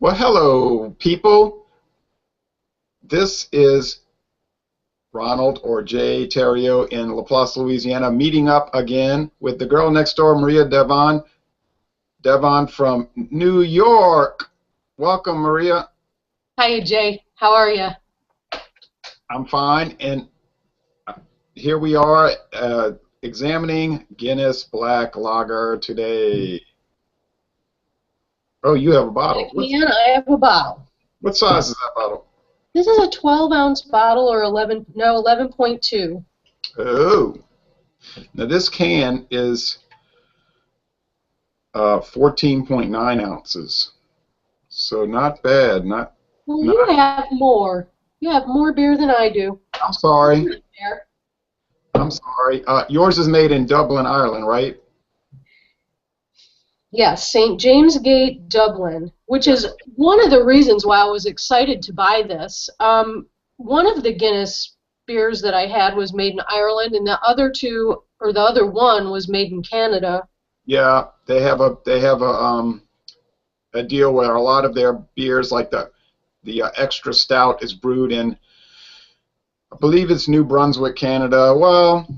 Well, hello, people. This is Ronald or Jay Terrio in Laplace, Louisiana, meeting up again with the girl next door, Maria Devon. Devon from New York. Welcome, Maria. Hi, Jay. How are you? I'm fine. And here we are examining Guinness Black Lager today. Oh, you have a bottle. I have a bottle. What size is that bottle? This is a 12-ounce bottle, or 11.2. Oh. Now this can is 14.9 ounces. So not bad. Not. You have more. You have more beer than I do. I'm sorry. I'm sorry. Yours is made in Dublin, Ireland, right? Yes, St. James Gate, Dublin, which is one of the reasons why I was excited to buy this. One of the Guinness beers that I had was made in Ireland, and the other two, or the other one, was made in Canada. Yeah, they have a deal where a lot of their beers, like the extra stout, is brewed in, I believe it's New Brunswick, Canada. Well,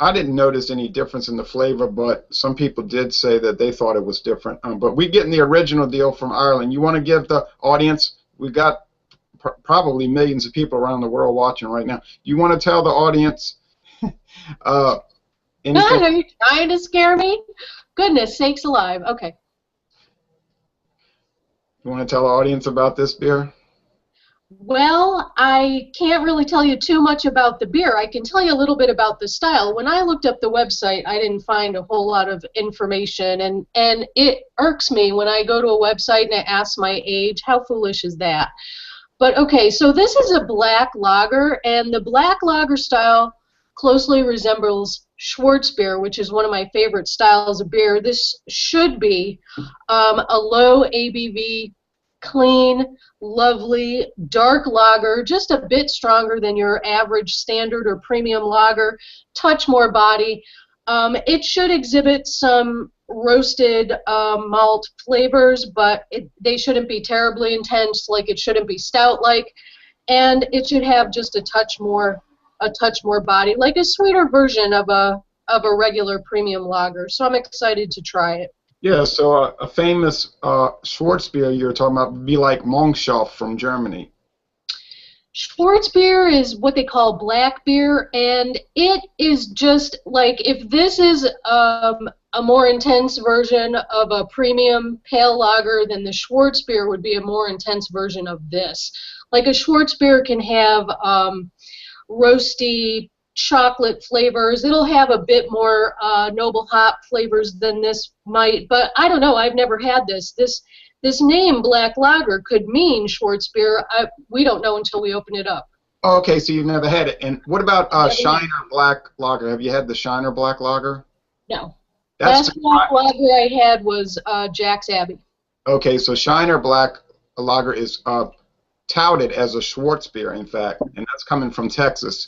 I didn't notice any difference in the flavor, but some people did say that they thought it was different. But we're getting the original deal from Ireland. You want to give the audience, we've got probably millions of people around the world watching right now. You want to tell the audience anything? Are you trying to scare me? Goodness sakes alive. Okay. You want to tell the audience about this beer? Well, I can't really tell you too much about the beer. I can tell you a little bit about the style. When I looked up the website, I didn't find a whole lot of information, and it irks me when I go to a website and it asks my age. How foolish is that? But okay, so this is a black lager, and the black lager style closely resembles Schwarzbier, which is one of my favorite styles of beer. This should be a low ABV, clean, lovely, dark lager, just a bit stronger than your average standard or premium lager, touch more body. It should exhibit some roasted malt flavors, but they shouldn't be terribly intense, like it shouldn't be stout-like, and it should have just a touch more body, like a sweeter version of a regular premium lager. So I'm excited to try it. Yeah, so a famous Schwarzbier you're talking about would be like Mongshof from Germany. Schwarzbier is what they call black beer, and it is just like, if this is a more intense version of a premium pale lager, then the Schwarzbier would be a more intense version of this. Like a Schwarzbier can have roasty chocolate flavors. It'll have a bit more noble hop flavors than this might, but I don't know. I've never had this. This name, Black Lager, could mean Schwarzbier. We don't know until we open it up. Oh, okay, so you've never had it. And what about Shiner Black Lager? Have you had the Shiner Black Lager? No. That's Last Black Lager I had was Jack's Abbey. Okay, so Shiner Black Lager is touted as a Schwarzbier, in fact, and that's coming from Texas.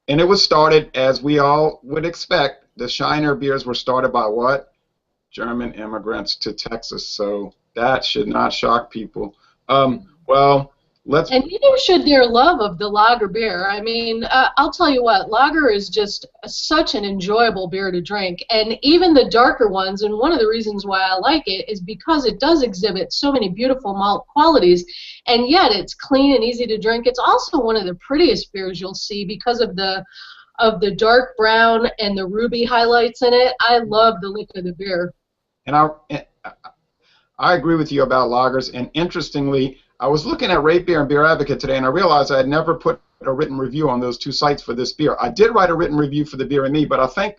And it was started, as we all would expect, the Shiner beers were started by what? German immigrants to Texas. So that should not shock people. Well, let's... And neither should their love of the lager beer. I mean, I'll tell you what, lager is just such an enjoyable beer to drink. And even the darker ones, and one of the reasons why I like it is because it does exhibit so many beautiful malt qualities, and yet it's clean and easy to drink. It's also one of the prettiest beers you'll see because of the dark brown and the ruby highlights in it. I love the look of the beer. And I agree with you about lagers. And interestingly, I was looking at Rate Beer and Beer Advocate today, and I realized I had never put a written review on those two sites for this beer. I did write a written review for the Beer and Me, but I think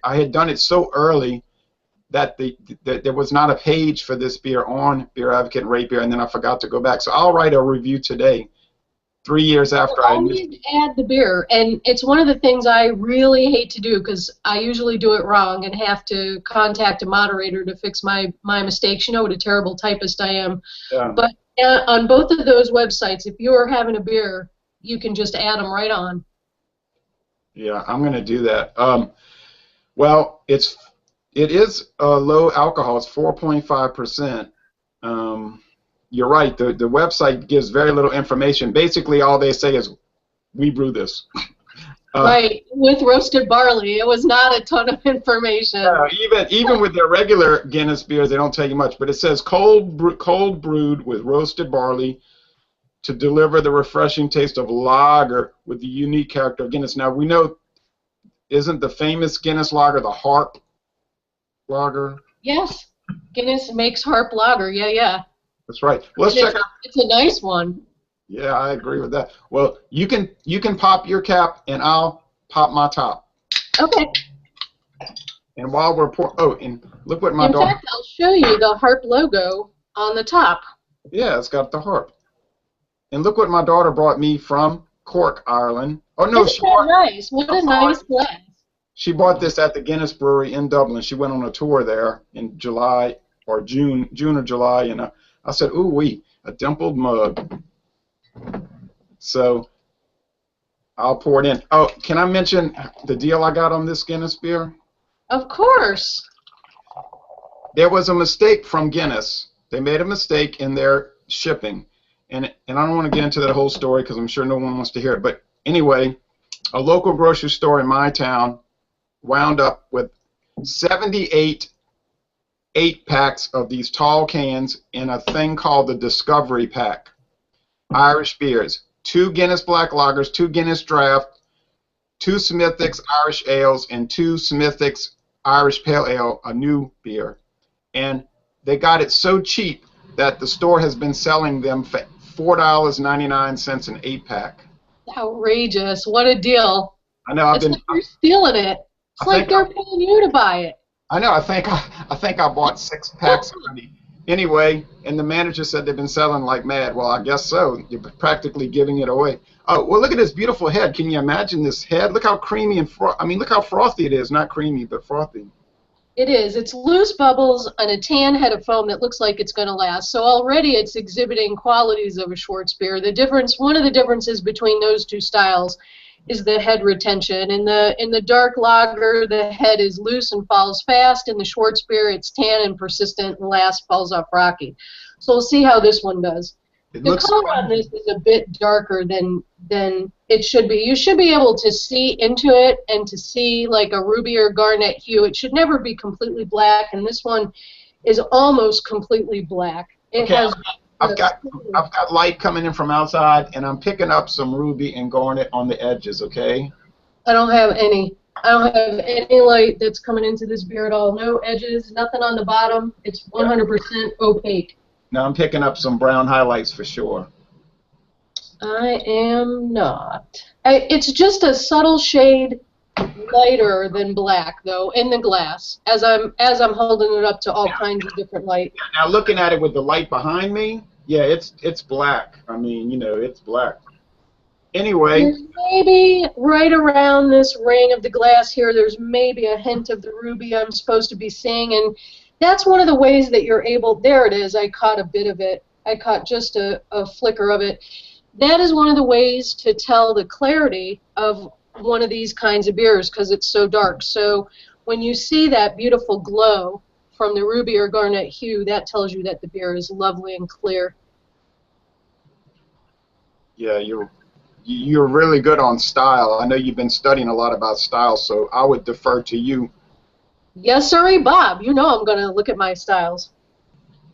I had done it so early that there was not a page for this beer on Beer Advocate and Rate Beer, and then I forgot to go back. So I'll write a review today, 3 years after I missed it. Add the beer, and it's one of the things I really hate to do, because I usually do it wrong and have to contact a moderator to fix my mistakes. You know what a terrible typist I am. Yeah. But on both of those websites, if you are having a beer, you can just add them right on. Yeah, I'm going to do that. Well, it is low alcohol. It's 4.5%. You're right. The website gives very little information. Basically, all they say is, "We brew this." Right, with roasted barley. It was not a ton of information. Even with their regular Guinness beers, they don't tell you much. But it says cold brewed with roasted barley to deliver the refreshing taste of lager with the unique character of Guinness. Now we know, isn't the famous Guinness lager the Harp lager? Yes, Guinness makes Harp Lager. Yeah, yeah. That's right. Let's check out. It's a nice one. Yeah, I agree with that. Well, you can pop your cap, and I'll pop my top. Okay. And while we're and look what my In daughter. fact, I'll show you the Harp logo on the top. Yeah, it's got the harp. And look what my daughter brought me from Cork, Ireland. Oh no, Isn't that nice? What a nice glass. She bought this at the Guinness Brewery in Dublin. She went on a tour there in July or June or July, and I said, "Ooh wee, a dimpled mug." So I'll pour it in. Oh, can I mention the deal I got on this Guinness beer? Of course. There was a mistake from Guinness. They made a mistake in their shipping. And I don't want to get into that whole story because I'm sure no one wants to hear it. But anyway, a local grocery store in my town wound up with 78 8-packs of these tall cans in a thing called the Discovery Pack. Irish beers. 2 Guinness Black Lagers, 2 Guinness Draft, 2 Smithwick's Irish Ales, and 2 Smithwick's Irish Pale Ale, a new beer. And they got it so cheap that the store has been selling them for $4.99 an 8-pack. Outrageous. What a deal. I know. It's like you're stealing it. It's like they're paying you to buy it. I know. I think I bought 6 packs already. Anyway, and the manager said they've been selling like mad. Well, I guess so. You're practically giving it away. Oh, well, look at this beautiful head. Can you imagine this head? Look how creamy and look how frothy it is. Not creamy, but frothy. It is. It's loose bubbles on a tan head of foam that looks like it's going to last. So already it's exhibiting qualities of a Schwarzbier. One of the differences between those two styles is the head retention. In the dark lager, the head is loose and falls fast. In the Schwarzbier, it's tan and persistent and falls off rocky. So we'll see how this one does. The color on this is a bit darker than it should be. You should be able to see into it and to see like a ruby or garnet hue. It should never be completely black, and this one is almost completely black. I've got light coming in from outside, and I'm picking up some ruby and garnet on the edges. Okay. I don't have any light that's coming into this beer at all. No edges, nothing on the bottom. It's 100% opaque. Now I'm picking up some brown highlights for sure. I am not. It's just a subtle shade lighter than black, though, in the glass. As I'm holding it up to all kinds of different light. Now looking at it with the light behind me, yeah, it's black. I mean, it's black. Anyway. There's maybe right around this ring of the glass here, there's maybe a hint of the ruby I'm supposed to be seeing, and that's one of the ways that you're able. There it is. I caught a bit of it. I caught just a flicker of it. That is one of the ways to tell the clarity of one of these kinds of beers because it's so dark. So when you see that beautiful glow from the ruby or garnet hue, that tells you that the beer is lovely and clear. Yeah, you're really good on style. I know you've been studying a lot about style, so I would defer to you. Yes, sirree, Bob. You know I'm going to look at my styles.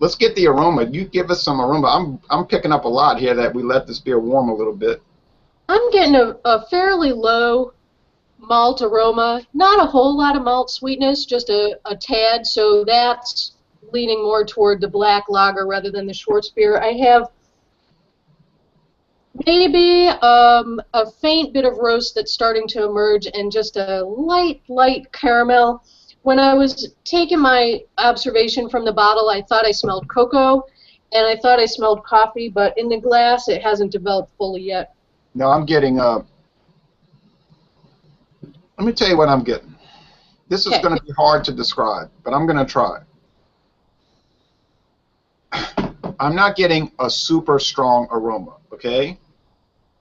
Let's get the aroma. You give us some aroma. I'm picking up a lot here that we let this beer warm a little bit. I'm getting a fairly low malt aroma. Not a whole lot of malt sweetness, just a tad. So that's leaning more toward the black lager rather than the Schwarzbier. I have maybe a faint bit of roast that's starting to emerge and just a light caramel. When I was taking my observation from the bottle, I thought I smelled cocoa, and I thought I smelled coffee, but in the glass, it hasn't developed fully yet. No, I'm getting, let me tell you what I'm getting. This is going to be hard to describe, but I'm going to try. I'm not getting a super strong aroma, okay?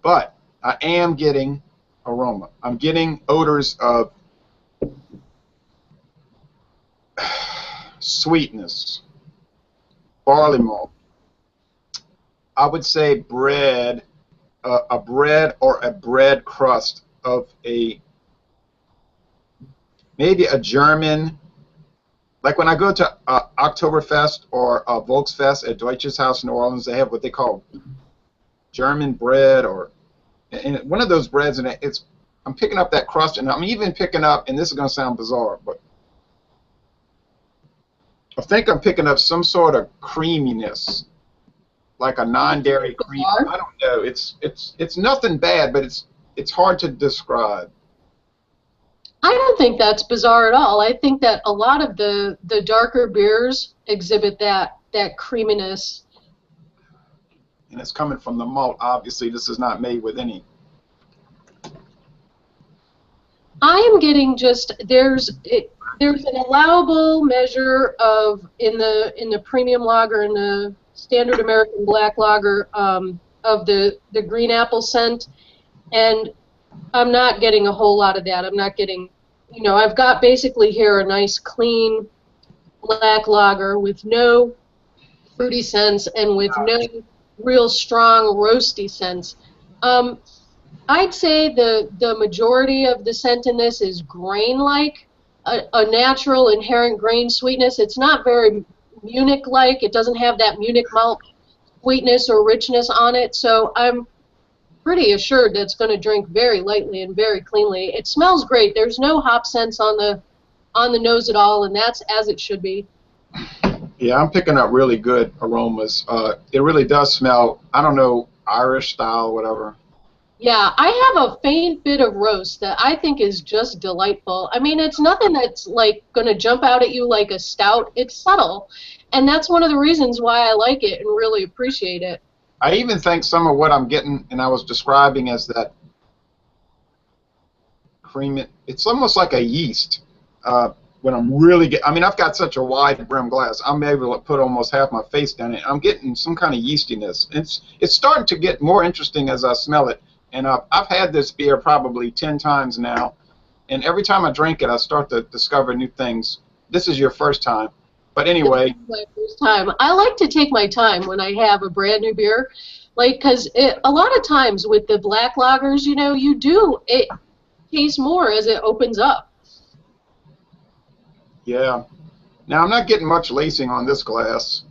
But I am getting aroma. I'm getting odors of sweetness, barley malt. I would say bread, a bread or a bread crust of a maybe a German. Like when I go to Oktoberfest or Volksfest at Deutsches Haus in New Orleans, they have what they call German bread or and one of those breads, and it's I'm picking up that crust, and I'm even picking up, and this is going to sound bizarre, but I think I'm picking up some sort of creaminess, like a non-dairy cream. I don't know. It's nothing bad, but it's hard to describe. I don't think that's bizarre at all. I think that a lot of the darker beers exhibit that creaminess. And it's coming from the malt. Obviously, this is not made with any. I am getting just there's an allowable measure of in the premium lager and the standard American black lager of the green apple scent, and I'm not getting a whole lot of that. I'm not getting, I've got basically here a nice clean black lager with no fruity scents and with no real strong roasty scents. I'd say the majority of the scent in this is grain-like, a natural inherent grain sweetness. It's not very Munich-like. It doesn't have that Munich malt sweetness or richness on it, so I'm pretty assured that it's going to drink very lightly and very cleanly. It smells great. There's no hop scents on the nose at all, and that's as it should be. Yeah, I'm picking up really good aromas. It really does smell, I don't know, Irish style, whatever. Yeah, I have a faint bit of roast that I think is just delightful. I mean, it's nothing that's like going to jump out at you like a stout. It's subtle, and that's one of the reasons why I like it and really appreciate it. I even think some of what I'm getting, and I was describing as that cream, it's almost like a yeast. When I'm really I mean, I've got such a wide brim glass, I'm able to put almost half my face down it. I'm getting some kind of yeastiness. It's starting to get more interesting as I smell it. And I've had this beer probably 10 times now, and every time I drink it, I start to discover new things. This is your first time. But anyway. This is my first time. I like to take my time when I have a brand new beer, because a lot of times with the black lagers, it tastes more as it opens up. Yeah. Now, I'm not getting much lacing on this glass.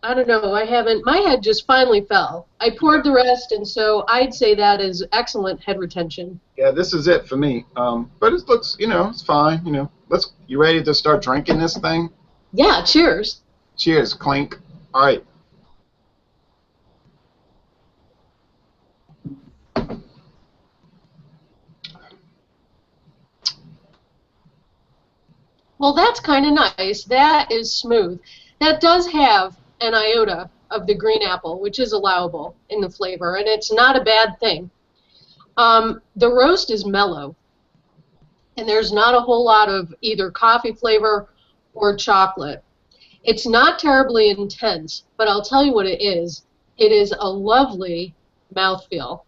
I don't know. I haven't. My head just finally fell. I poured the rest, and so I'd say that is excellent head retention. Yeah, this is it for me. But it looks, it's fine. You ready to start drinking this thing? Yeah. Cheers. Cheers. Clink. All right. Well, that's kind of nice. That is smooth. That does have an iota of the green apple, which is allowable in the flavor, and it's not a bad thing. The roast is mellow, and there's not a whole lot of either coffee flavor or chocolate. It's not terribly intense, but I'll tell you what it is. It is a lovely mouthfeel.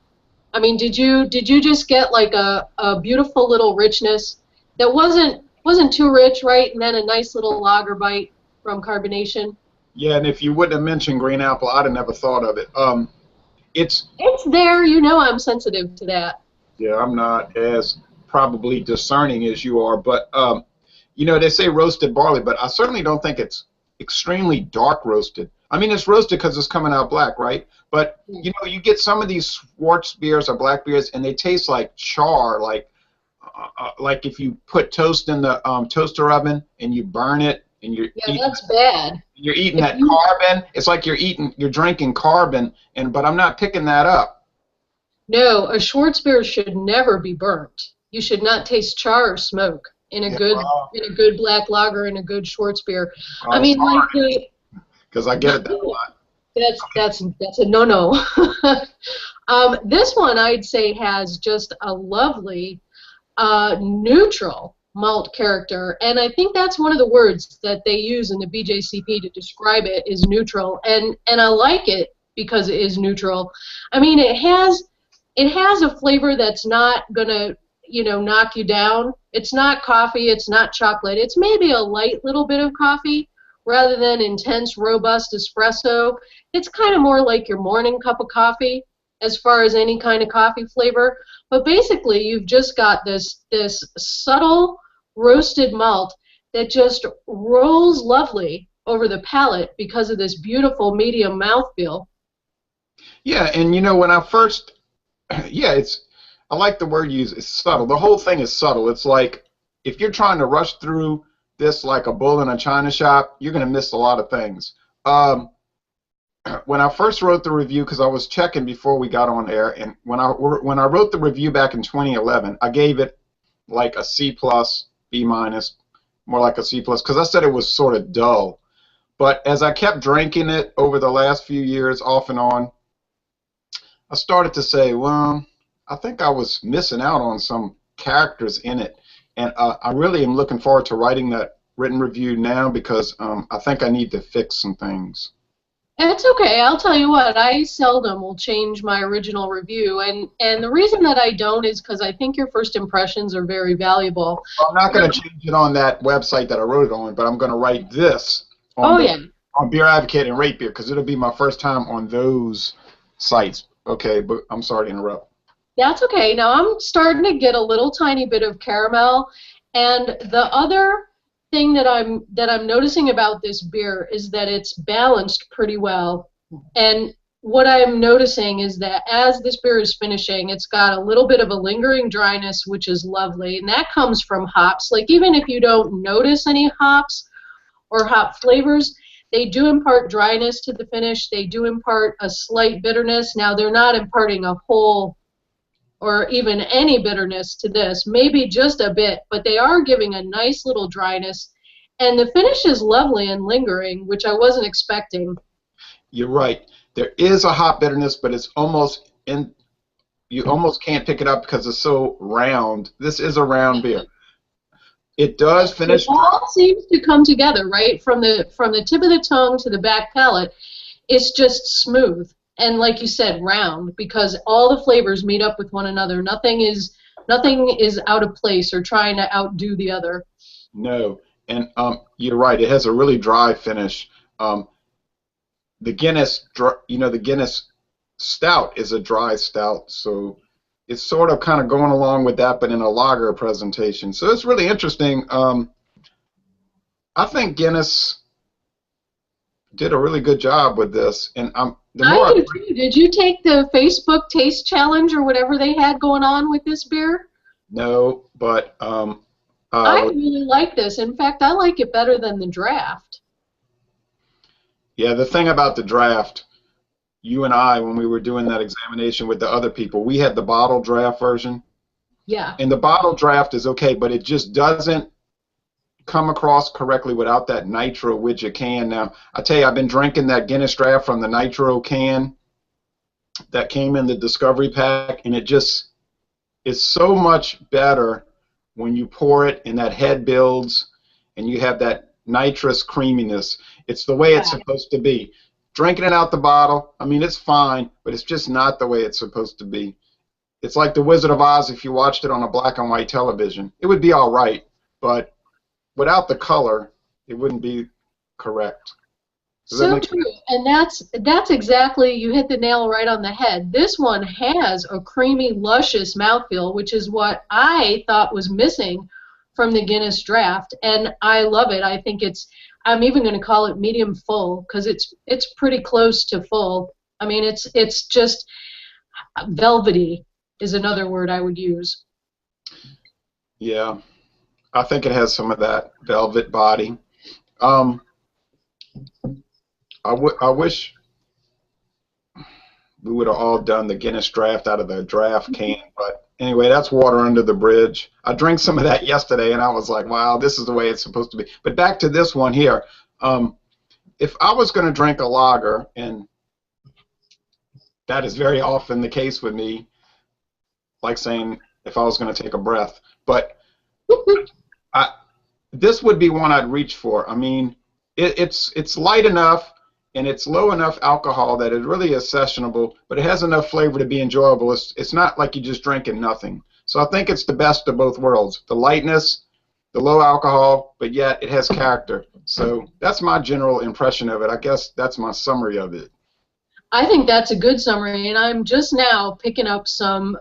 I mean, did you just get like a beautiful little richness that wasn't too rich, right? And then a nice little lager bite from carbonation. Yeah, and if you wouldn't have mentioned green apple, I'd have never thought of it. It's there. I'm sensitive to that. Yeah, I'm not as probably discerning as you are, but they say roasted barley, but I certainly don't think it's extremely dark roasted. I mean, it's roasted because it's coming out black, right? But you get some of these Schwartz beers or black beers, and they taste like char, like if you put toast in the toaster oven and you burn it, and that's bad. You're eating that carbon. It's like you're drinking carbon, but I'm not picking that up. No, a Schwartz beer should never be burnt. You should not taste char or smoke in a good black lager and a good Schwartz beer. I mean, because I get it that a lot. That's a no-no. This one I'd say has just a lovely neutral malt character, and I think that's one of the words that they use in the BJCP to describe it is neutral, and I like it because it is neutral. I mean, it has a flavor that's not gonna knock you down. It's not coffee, it's not chocolate, it's maybe a light little bit of coffee rather than intense, robust espresso. It's kind of more like your morning cup of coffee as far as any kind of coffee flavor. But basically, you've just got this subtle roasted malt that just rolls lovely over the palate because of this beautiful medium mouthfeel. Yeah, and you know when I first, yeah, I like the word you use. It's subtle. The whole thing is subtle. It's like if you're trying to rush through this like a bull in a china shop, you're going to miss a lot of things. When I first wrote the review, because I was checking before we got on air, and when I wrote the review back in 2011, I gave it like a C plus, B minus, more like a C plus, because I said it was sort of dull. But as I kept drinking it over the last few years, off and on, I started to say, well, I think I was missing out on some characters in it, and I really am looking forward to writing that written review now because I think I need to fix some things. It's okay. I'll tell you what, I seldom will change my original review, and the reason that I don't is because I think your first impressions are very valuable. Well, I'm not going to change it on that website that I wrote it on, but I'm going to write this Oh yeah. on Beer Advocate and Rate Beer because it'll be my first time on those sites. Okay, but I'm sorry to interrupt. That's okay. Now I'm starting to get a little tiny bit of caramel, and the other thing that I'm noticing about this beer is that it's balanced pretty well. And what I'm noticing is that as this beer is finishing, it's got a little bit of a lingering dryness, which is lovely, and that comes from hops. Like even if you don't notice any hops or hop flavors, they do impart dryness to the finish. They do impart a slight bitterness. Now they're not imparting a whole or even any bitterness to this, maybe just a bit, but they are giving a nice little dryness. And the finish is lovely and lingering, which I wasn't expecting. You're right. There is a hop bitterness, but it's almost you almost can't pick it up because it's so round. This is a round beer. It does finish. It all seems to come together, right? From the tip of the tongue to the back palate, it's just smooth. And like you said, round, because all the flavors meet up with one another. Nothing is out of place or trying to outdo the other. No, and you're right. It has a really dry finish. The Guinness, the Guinness Stout is a dry stout, so it's sort of kind of going along with that, but in a lager presentation. So it's really interesting. I think Guinness did a really good job with this, and I do too. Did you take the Facebook Taste Challenge or whatever they had going on with this beer? No, but I really like this. In fact, I like it better than the draft. Yeah, the thing about the draft, you and I, when we were doing that examination with the other people, we had the bottle draft version. Yeah. And the bottle draft is okay, but it just doesn't come across correctly without that nitro widget can. Now, I tell you, I've been drinking that Guinness draft from the nitro can that came in the Discovery pack, and it just is so much better when you pour it and that head builds and you have that nitrous creaminess. It's the way it's supposed to be. Drinking it out the bottle, I mean, it's fine, but it's just not the way it's supposed to be. It's like The Wizard of Oz if you watched it on a black and white television. It would be all right, but without the color, it wouldn't be correct. So true, and that's exactly, you hit the nail right on the head. This one has a creamy, luscious mouthfeel, which is what I thought was missing from the Guinness draft, and I love it. I think I'm even going to call it medium full because it's pretty close to full. I mean, it's just velvety is another word I would use. Yeah, I think it has some of that velvet body. I wish we would have all done the Guinness draft out of the draft can, but anyway, that's water under the bridge. I drank some of that yesterday, and I was like, wow, this is the way it's supposed to be. But back to this one here. If I was going to drink a lager, and that is very often the case with me, like saying if I was going to take a breath, but this would be one I'd reach for. I mean, it's light enough, and it's low enough alcohol that it really is sessionable, but it has enough flavor to be enjoyable. It's not like you're just drinking nothing. So I think it's the best of both worlds. The lightness the low alcohol, but yet it has character. So that's my general impression of it. I guess that's my summary of it. I think that's a good summary, and I'm just now picking up some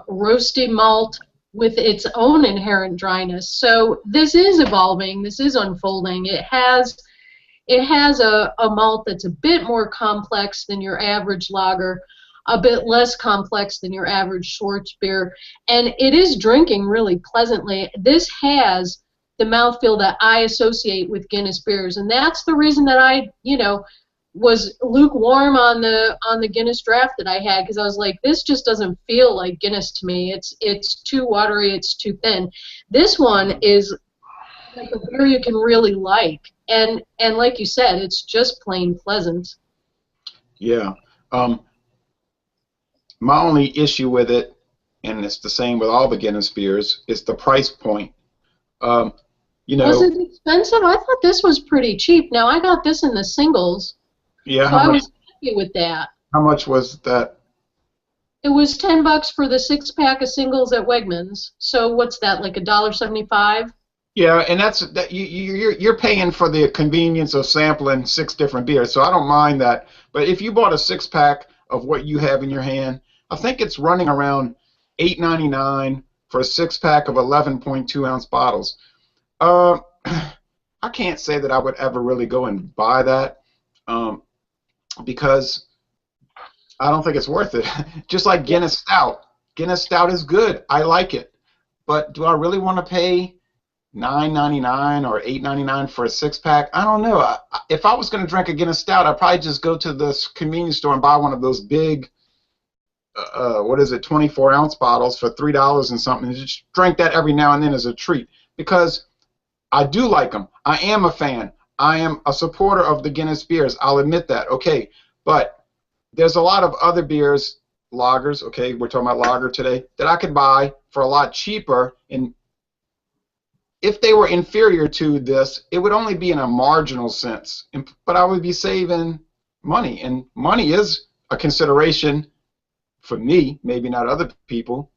roasted malt with its own inherent dryness. So this is evolving, this is unfolding. It has a malt that's a bit more complex than your average lager, a bit less complex than your average Schwartz beer, and it is drinking really pleasantly. This has the mouthfeel that I associate with Guinness beers, and that's the reason that I was lukewarm on the Guinness draft that I had, because I was like, this just doesn't feel like Guinness to me. It's too watery, it's too thin. This one is like a beer you can really like, and like you said, it's just plain pleasant. Yeah. Um, my only issue with it, and it's the same with all the Guinness beers, is the price point. Um, you Was know, it expensive? I thought this was pretty cheap. Now I got this in the singles, yeah, so I was happy with that. how much was that? It was $10 for the 6 pack of singles at Wegmans. So what's that, like $1.75? Yeah, and that's that you're paying for the convenience of sampling six different beers, so I don't mind that. But if you bought a six pack of what you have in your hand, I think it's running around $8.99 for a six pack of 11.2 ounce bottles. Uh, I can't say that I would ever really go and buy that, um, because I don't think it's worth it. Just like Yeah. Guinness Stout. Guinness Stout is good. I like it, but do I really want to pay $9.99 or $8.99 for a six pack? I don't know. If I was going to drink a Guinness Stout, I'd probably just go to the convenience store and buy one of those big, what is it, 24-ounce bottles for $3 and something, and just drink that every now and then as a treat, because I do like them. I am a fan. I am a supporter of the Guinness beers. I'll admit that. Okay, but there's a lot of other beers, lagers. Okay, we're talking about lager today, that I could buy for a lot cheaper, and if they were inferior to this, it would only be in a marginal sense, but I would be saving money, and money is a consideration for me, maybe not other people.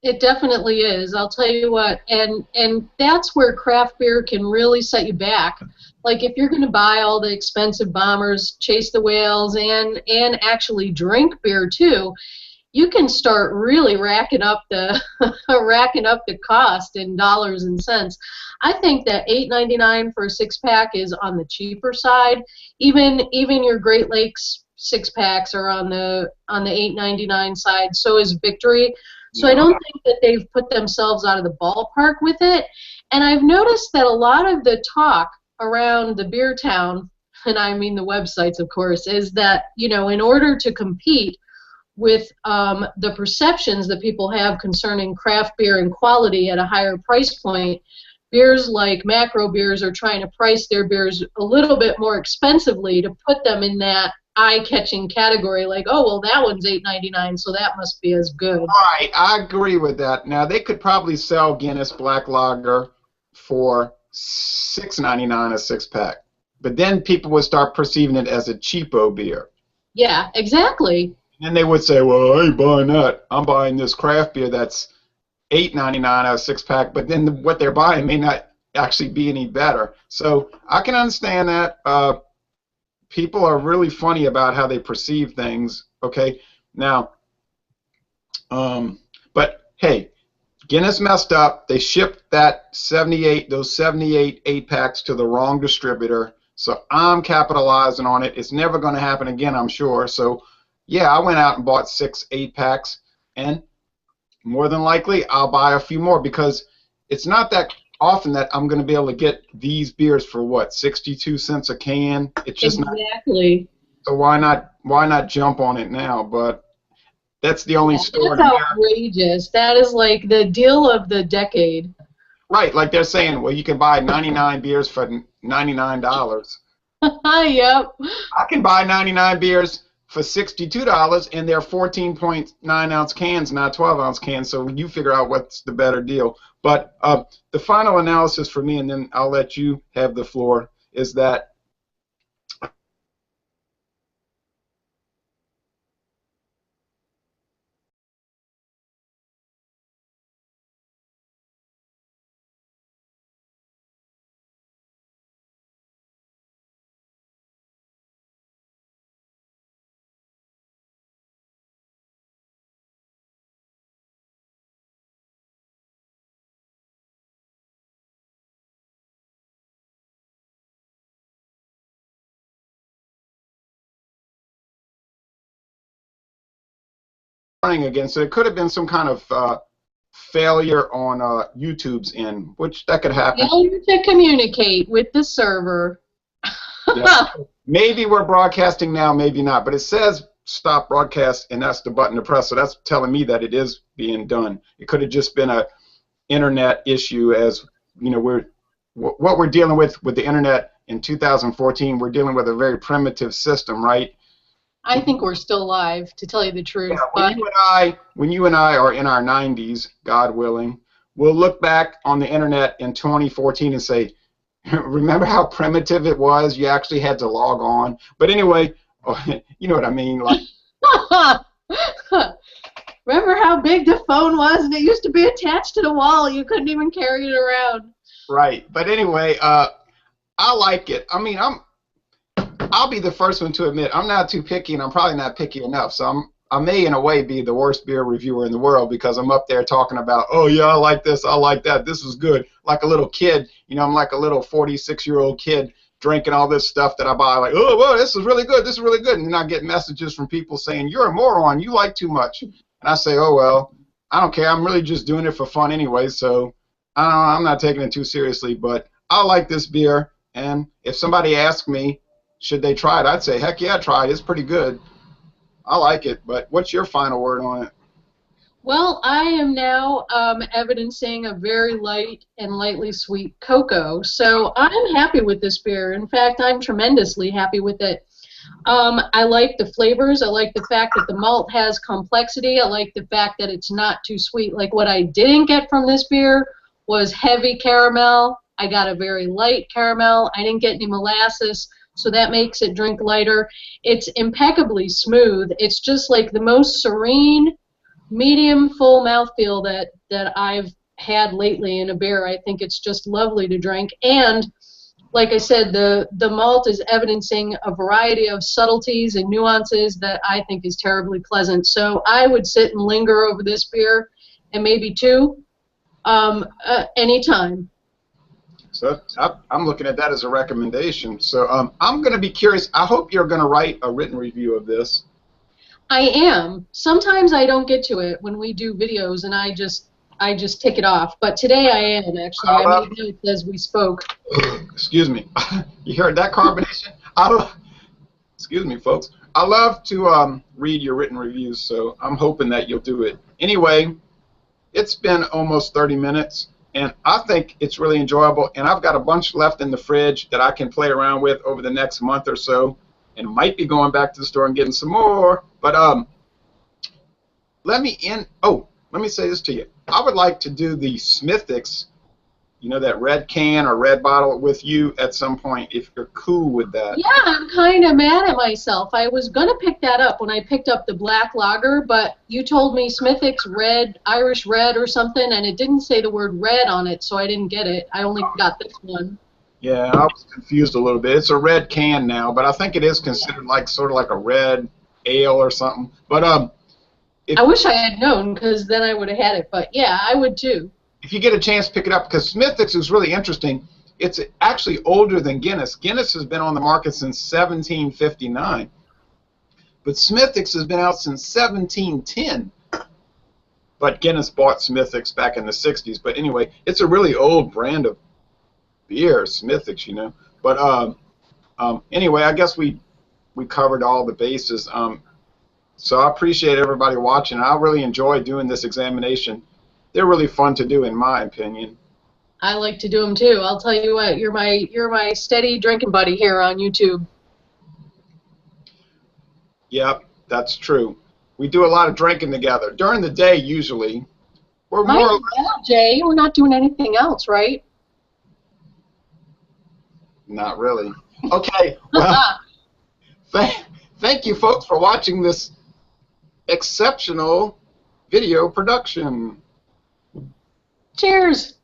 It definitely is. I'll tell you what, and that's where craft beer can really set you back. Like if you're going to buy all the expensive bombers, chase the whales, and actually drink beer too, you can start really racking up the racking up the cost in dollars and cents. I think that $8.99 for a 6 pack is on the cheaper side. Even your Great Lakes 6 packs are on the $8.99 side. So is Victory. So I Yeah. don't think that they've put themselves out of the ballpark with it. And I've noticed that a lot of the talk around the beer town, and I mean the websites, of course, is that in order to compete with the perceptions that people have concerning craft beer and quality at a higher price point, beers like macro beers are trying to price their beers a little bit more expensively to put them in that eye-catching category, like, oh, well, that one's $8.99, so that must be as good. Right, I agree with that. Now they could probably sell Guinness Black Lager for $6.99 a six pack, but then people would start perceiving it as a cheapo beer. Yeah, exactly. And then they would say, "Well, I ain't buying that. I'm buying this craft beer that's $8.99 a six pack." But then what they're buying may not actually be any better. So I can understand that. People are really funny about how they perceive things. Okay, now, um, but hey, Guinness messed up. They shipped those 78 eight packs to the wrong distributor. So I'm capitalizing on it. It's never going to happen again, I'm sure. So yeah, I went out and bought 6 8 packs, and more than likely I'll buy a few more, because it's not that often that I'm going to be able to get these beers for what, 62 cents a can. It's just not. Exactly. So why not jump on it now? But that's the only Yeah, store that's in America. outrageous. That is like the deal of the decade. Right, like they're saying, well, you can buy 99 beers for $99. Yep. I can buy 99 beers for $62, and they're 14.9-ounce cans, not 12-ounce cans. So you figure out what's the better deal. But the final analysis for me, and then I'll let you have the floor, is that running again, so it could have been some kind of failure on YouTube's end, which that could happen. Failure to communicate with the server. Yeah. Maybe we're broadcasting now, maybe not, but it says stop broadcast, and that's the button to press, so that's telling me that it is being done. It could have just been a internet issue, as you know, what we're dealing with the internet in 2014. We're dealing with a very primitive system, right? I think we're still live, to tell you the truth. Yeah, when you and I are in our 90s, God willing, we'll look back on the internet in 2014 and say, remember how primitive it was? You actually had to log on. But anyway, you know what I mean. Like, remember how big the phone was, and it used to be attached to the wall. You couldn't even carry it around. Right. But anyway, I like it. I mean, I'll be the first one to admit I'm not too picky, and I'm probably not picky enough. So I may, in a way, be the worst beer reviewer in the world because I'm up there talking about, oh yeah, I like this, I like that, this is good. Like a little kid, you know, I'm like a little 46-year-old kid drinking all this stuff that I buy. Like, oh, well, this is really good, this is really good, and then I get messages from people saying, you're a moron, you like too much. And I say, oh well, I don't care. I'm really just doing it for fun anyway, so I'm not taking it too seriously. But I like this beer, and if somebody asked me, should they try it? I'd say, heck yeah, try it. It's pretty good. I like it, but what's your final word on it? Well, I am now evidencing a very light and lightly sweet cocoa, so I'm happy with this beer. In fact, I'm tremendously happy with it. I like the flavors. I like the fact that the malt has complexity. I like the fact that it's not too sweet. Like, what I didn't get from this beer was heavy caramel. I got a very light caramel. I didn't get any molasses, so that makes it drink lighter. It's impeccably smooth. It's just like the most serene, medium, full mouthfeel that I've had lately in a beer. I think it's just lovely to drink. And like I said, the malt is evidencing a variety of subtleties and nuances that I think is terribly pleasant. So I would sit and linger over this beer, and maybe two, anytime. So I'm looking at that as a recommendation. So I'm going to be curious. I hope you're going to write a written review of this. I am. Sometimes I don't get to it when we do videos, and I just tick it off. But today I am, actually. I made notes as we spoke. Excuse me. You heard that carbonation? Excuse me, folks. I love to read your written reviews, so I'm hoping that you'll do it. Anyway, it's been almost 30 minutes. And I think it's really enjoyable, and I've got a bunch left in the fridge that I can play around with over the next month or so, and might be going back to the store and getting some more. But let me say this to you. I would like to do the Smithix, you know, that red can or red bottle with you at some point, if you're cool with that. Yeah, I'm kind of mad at myself. I was going to pick that up when I picked up the black lager, but you told me Smithix red, Irish red or something, and it didn't say the word red on it, so I didn't get it. I only got this one. Yeah, I was confused a little bit. It's a red can now, but I think it is considered like sort of like a red ale or something. But I wish I had known, because then I would have had it. But yeah, I would too. If you get a chance, pick it up, because Smithix is really interesting. It's actually older than Guinness. Guinness has been on the market since 1759, but Smithix has been out since 1710. But Guinness bought Smithix back in the 60s. But anyway, it's a really old brand of beer, Smithix, you know. But anyway, I guess we covered all the bases. So I appreciate everybody watching. I really enjoy doing this examination. They're really fun to do, in my opinion. I like to do them too. I'll tell you what, you're my steady drinking buddy here on YouTube. Yep, that's true. We do a lot of drinking together during the day. Usually, we're more. Well, Jay, we're not doing anything else, right? Not really. Okay. Well, thank you, folks, for watching this exceptional video production. Cheers.